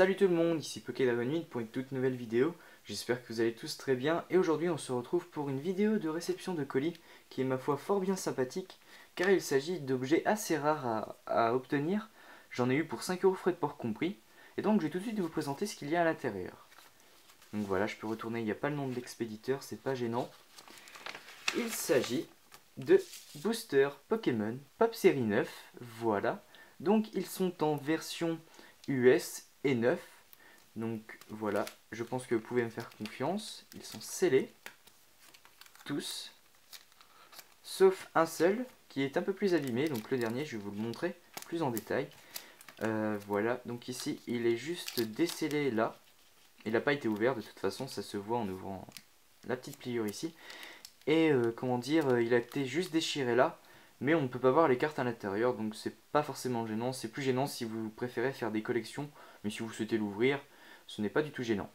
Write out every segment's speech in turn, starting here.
Salut tout le monde, ici PokéDragon8 pour une toute nouvelle vidéo. J'espère que vous allez tous très bien et aujourd'hui on se retrouve pour une vidéo de réception de colis qui est ma foi fort bien sympathique car il s'agit d'objets assez rares à obtenir. J'en ai eu pour 5 € frais de port compris et donc je vais tout de suite vous présenter ce qu'il y a à l'intérieur. Donc voilà, je peux retourner, il n'y a pas le nom de l'expéditeur, c'est pas gênant. Il s'agit de boosters Pokémon Pop Série 9, voilà. Donc ils sont en version US et 9. Donc voilà, je pense que vous pouvez me faire confiance. Ils sont scellés, tous, sauf un seul qui est un peu plus abîmé. Donc le dernier, je vais vous le montrer plus en détail. Voilà, donc ici, il est juste décellé là. Il n'a pas été ouvert, de toute façon, ça se voit en ouvrant la petite pliure ici. Et comment dire, il a été juste déchiré là. Mais on ne peut pas voir les cartes à l'intérieur, donc c'est pas forcément gênant. C'est plus gênant si vous préférez faire des collections, mais si vous souhaitez l'ouvrir, ce n'est pas du tout gênant.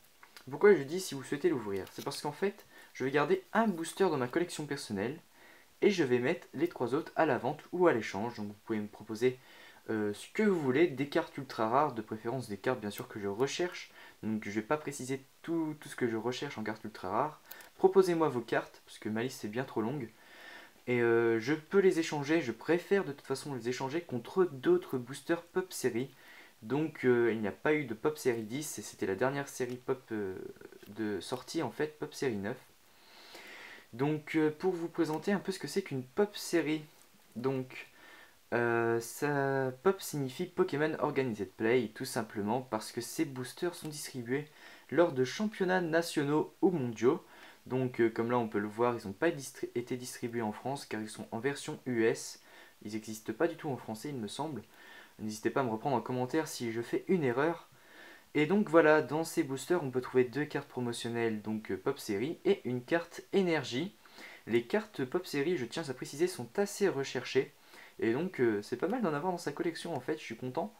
Pourquoi je dis si vous souhaitez l'ouvrir? C'est parce qu'en fait, je vais garder un booster dans ma collection personnelle et je vais mettre les 3 autres à la vente ou à l'échange. Donc vous pouvez me proposer ce que vous voulez, des cartes ultra rares, de préférence des cartes bien sûr que je recherche. Donc je ne vais pas préciser tout ce que je recherche en cartes ultra rares. Proposez-moi vos cartes, parce que ma liste est bien trop longue. Et je peux les échanger, je préfère de toute façon les échanger contre d'autres boosters Pop Série. Donc il n'y a pas eu de Pop Série 10 et c'était la dernière série Pop de sortie en fait, Pop Série 9. Donc pour vous présenter un peu ce que c'est qu'une Pop Série, donc ça, Pop signifie Pokémon Organized Play, tout simplement parce que ces boosters sont distribués lors de championnats nationaux ou mondiaux. Donc comme là on peut le voir, ils n'ont pas été distribués en France car ils sont en version US. Ils n'existent pas du tout en français il me semble. N'hésitez pas à me reprendre en commentaire si je fais une erreur. Et donc voilà, dans ces boosters on peut trouver deux cartes promotionnelles, donc Pop Série et une carte énergie. Les cartes Pop Série, je tiens à préciser, sont assez recherchées. Et donc c'est pas mal d'en avoir dans sa collection en fait, je suis content.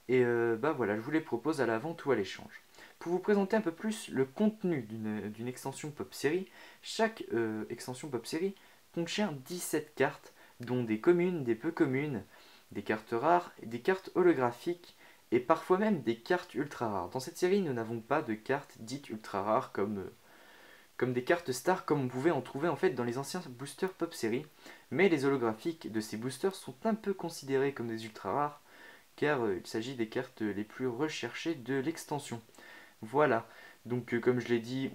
Et bah voilà, je vous les propose à la vente ou à l'échange. Pour vous présenter un peu plus le contenu d'une extension Pop Série, chaque extension Pop Série contient 17 cartes, dont des communes, des peu communes, des cartes rares, des cartes holographiques et parfois même des cartes ultra rares. Dans cette série, nous n'avons pas de cartes dites ultra rares comme des cartes stars comme on pouvait en trouver en fait dans les anciens boosters Pop Série. Mais les holographiques de ces boosters sont un peu considérés comme des ultra rares car il s'agit des cartes les plus recherchées de l'extension. Voilà, donc comme je l'ai dit,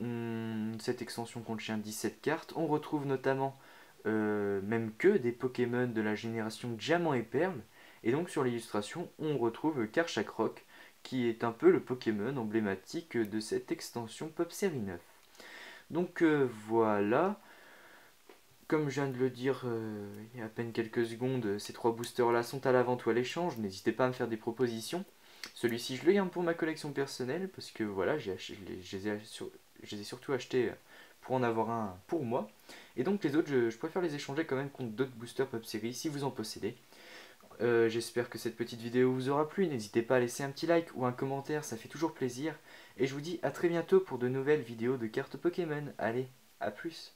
cette extension contient 17 cartes. On retrouve notamment même que des Pokémon de la génération Diamant et Perle. Et donc sur l'illustration, on retrouve Karchakrok, qui est un peu le Pokémon emblématique de cette extension Pop Série 9. Donc voilà, comme je viens de le dire il y a à peine quelques secondes, ces trois boosters là sont à la vente ou à l'échange. N'hésitez pas à me faire des propositions. Celui-ci je le garde pour ma collection personnelle parce que voilà, je les ai surtout achetés pour en avoir un pour moi. Et donc les autres, je préfère les échanger quand même contre d'autres boosters Pop Série si vous en possédez. J'espère que cette petite vidéo vous aura plu. N'hésitez pas à laisser un petit like ou un commentaire, ça fait toujours plaisir. Et je vous dis à très bientôt pour de nouvelles vidéos de cartes Pokémon. Allez, à plus!